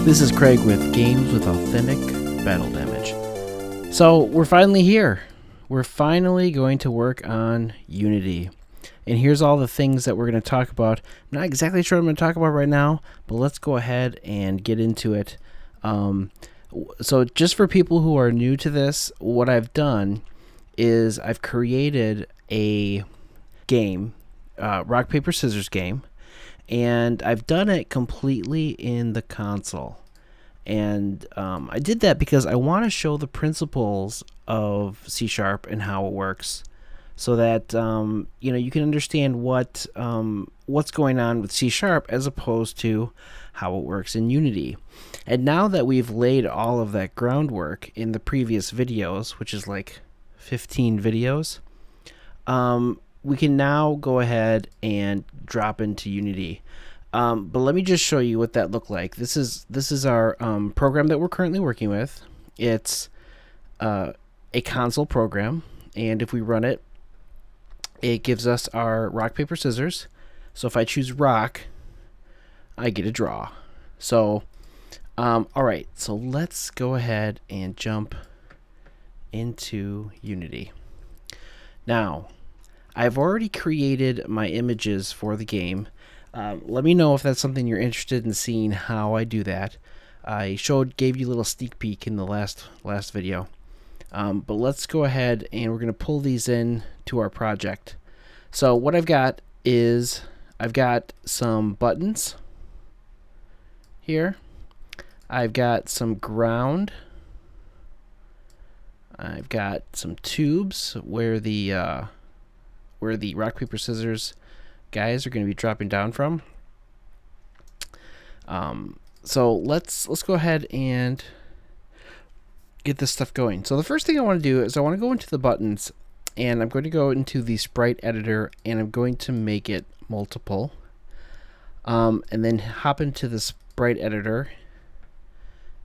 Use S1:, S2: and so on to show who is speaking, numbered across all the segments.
S1: This is Craig with Games with Authentic Battle Damage. So we're finally here. We're finally going to work on Unity. And here's all the things that we're going to talk about. I'm not exactly sure what I'm going to talk about right now, but let's go ahead and get into it. So just for people who are new to this, what I've done is I've created a game, rock, paper, scissors game. And I've done it completely in the console. And I did that because I want to show the principles of C# and how it works, so that you can understand what's going on with C# as opposed to how it works in Unity. And now that we've laid all of that groundwork in the previous videos, which is like 15 videos, we can now go ahead and drop into Unity. But let me just show you what that looked like. This is our program that we're currently working with. It's a console program, and if we run it, it gives us our rock, paper, scissors. So if I choose rock, I get a draw. So, all right, so let's go ahead and jump into Unity. Now, I've already created my images for the game. Let me know if that's something you're interested in seeing how I do that. I gave you a little sneak peek in the last video. But let's go ahead and we're going to pull these in to our project. So what I've got is I've got some buttons here. I've got some ground. I've got some tubes where the rock, paper, scissors guys are going to be dropping down from. So let's go ahead and get this stuff going. So the first thing I want to do is I want to go into the buttons, and I'm going to go into the sprite editor, and I'm going to make it multiple, and then hop into the sprite editor,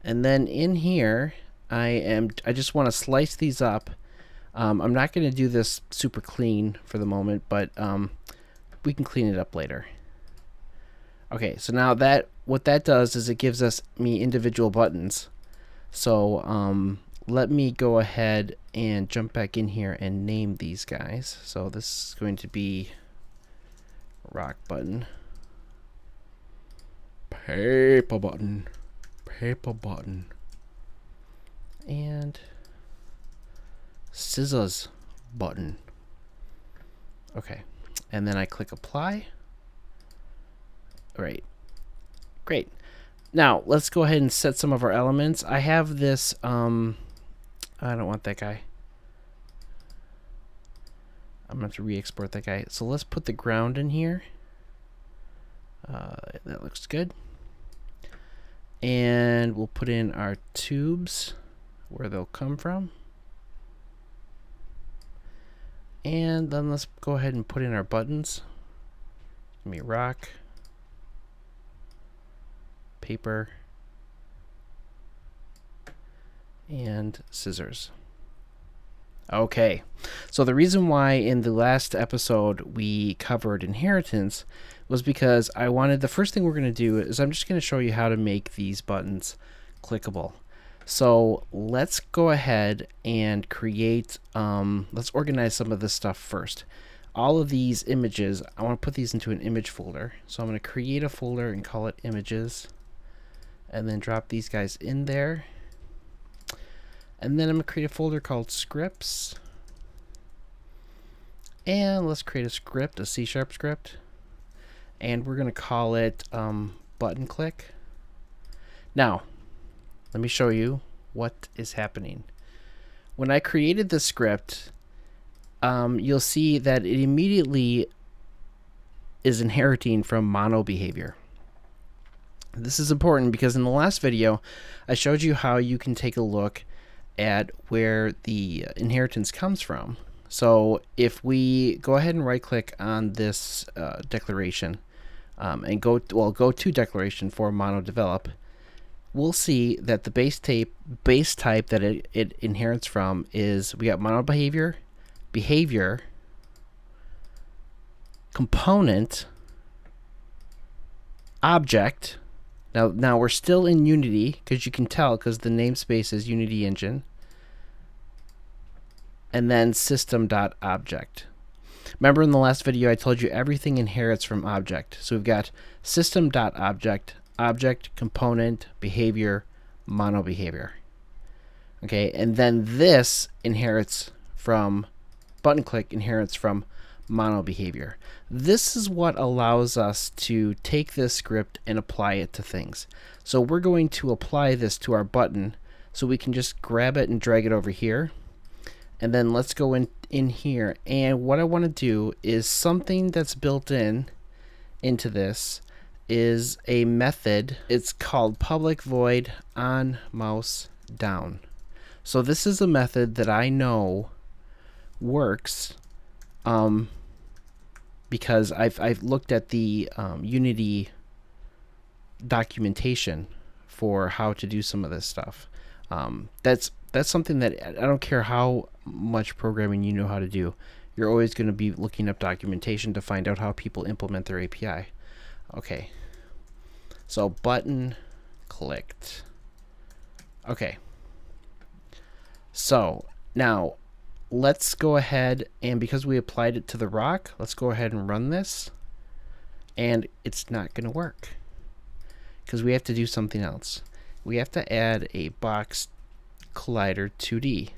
S1: and then in here I just want to slice these up. I'm not going to do this super clean for the moment, but we can clean it up later. Okay, so now what that does is it gives me individual buttons. So let me go ahead and jump back in here and name these guys. So this is going to be rock button, paper button, and scissors button. Okay, and then I click apply. All right, great. Now let's go ahead and set some of our elements. I have this I don't want that guy. I'm gonna have to re-export that guy. So let's put the ground in here. That looks good. And we'll put in our tubes where they'll come from. And then let's go ahead and put in our buttons. Give me rock, paper, and scissors. Okay, so the reason why in the last episode we covered inheritance was because I wanted, the first thing we're going to do is I'm just going to show you how to make these buttons clickable. So let's go ahead and create, let's organize some of this stuff first. All of these images, I want to put these into an image folder. So I'm going to create a folder and call it images, and then drop these guys in there. And then I'm going to create a folder called scripts. And let's create a script, a C# script. And we're going to call it button click. Now, let me show you what is happening. When I created the script, you'll see that it immediately is inheriting from mono behavior. This is important because in the last video, I showed you how you can take a look at where the inheritance comes from. So if we go ahead and right click on this declaration and go to declaration for mono develop, we'll see that the base type that it inherits from is, we got mono behavior, component, object, Now we're still in Unity, because you can tell, because the namespace is Unity Engine. And then system.object. Remember in the last video I told you everything inherits from object. So we've got system.object, object, component, behavior, mono behavior. Okay, and then this inherits from button click, inherits from mono behavior. This is what allows us to take this script and apply it to things. So we're going to apply this to our button, so we can just grab it and drag it over here. And then let's go in here, and what I want to do is something that's built into this is a method. It's called public void on mouse down. So this is a method that I know works because I've looked at the Unity documentation for how to do some of this stuff. That's something that I don't care how much programming you know how to do. You're always going to be looking up documentation to find out how people implement their API. Okay. So button clicked. Okay. So now let's go ahead, and because we applied it to the rock, let's go ahead and run this. And it's not going to work because we have to do something else. We have to add a box collider 2D,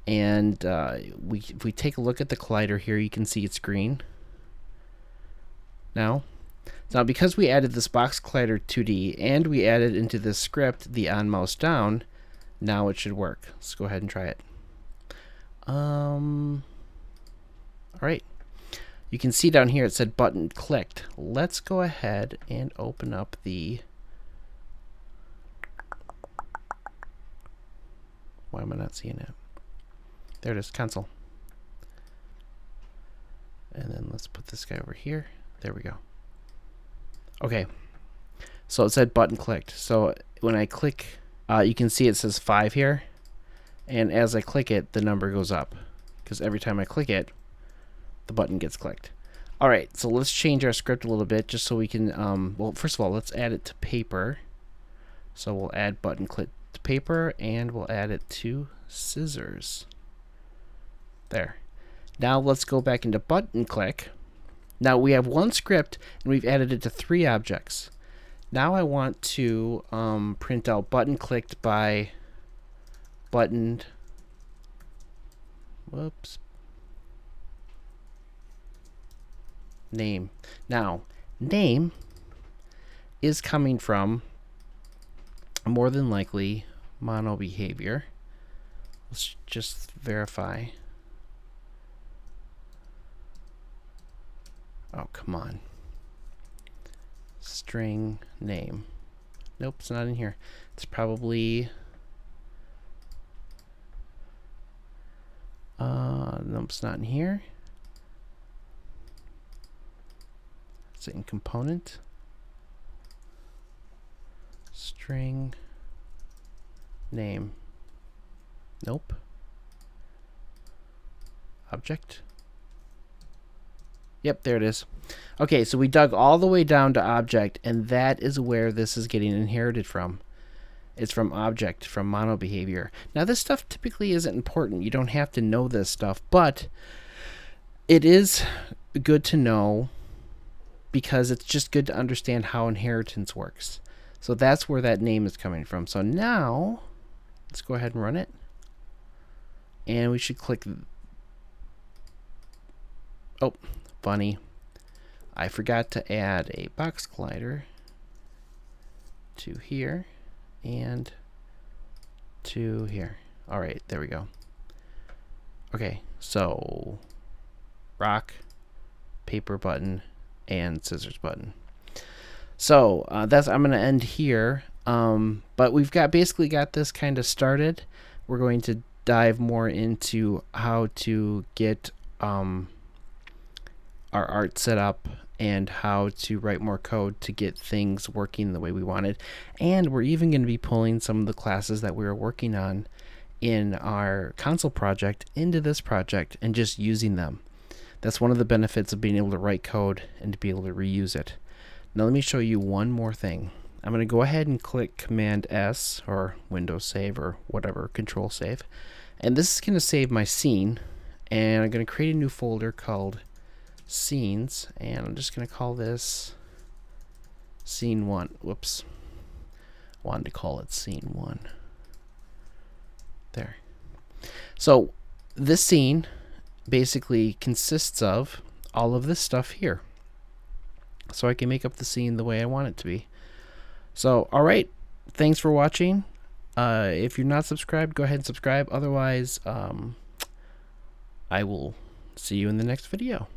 S1: and if we take a look at the collider here, you can see it's green now because we added this box collider 2D and we added into this script the on mouse down, now it should work. Let's go ahead and try it. All right, you can see down here it said button clicked. Let's go ahead and open up the Why am I not seeing it? There it is, console. And then let's put this guy over here. There we go. Okay, so it said button clicked. So when I click, you can see it says 5 here. And as I click it, the number goes up, because every time I click it, the button gets clicked. All right, so let's change our script a little bit just so we can, well, first of all, let's add it to paper. So we'll add button click to paper, and we'll add it to scissors. There. Now let's go back into button click. Now we have one script and we've added it to 3 objects. Now I want to print out button clicked by buttoned. Whoops. Name. Now, name is coming from more than likely mono behavior. Let's just verify. Oh, come on. String name. Nope, it's not in here. It's probably nope, it's not in here. Is it in component? String name. Nope. Object. Yep, there it is. Okay, so we dug all the way down to object, and that is where this is getting inherited from. It's from object, from mono behavior. Now, this stuff typically isn't important. You don't have to know this stuff, but it is good to know because it's just good to understand how inheritance works. So that's where that name is coming from. So now, let's go ahead and run it. And we should click. Oh, funny. I forgot to add a box collider to here and to here. All right, there we go. Okay, so rock, paper button, and scissors button. So that's I'm going to end here. But we've basically got this kind of started. We're going to dive more into how to get our art set up and how to write more code to get things working the way we wanted. And we're even going to be pulling some of the classes that we were working on in our console project into this project and just using them. That's one of the benefits of being able to write code and to be able to reuse it. Now let me show you one more thing. I'm going to go ahead and click Command S or Windows Save or whatever, Control Save. And this is going to save my scene. And I'm going to create a new folder called Scenes. And I'm just going to call this Scene 1. Whoops. Wanted to call it Scene 1. There. So this scene basically consists of all of this stuff here. So I can make up the scene the way I want it to be. So, alright, thanks for watching. If you're not subscribed, go ahead and subscribe. Otherwise, I will see you in the next video.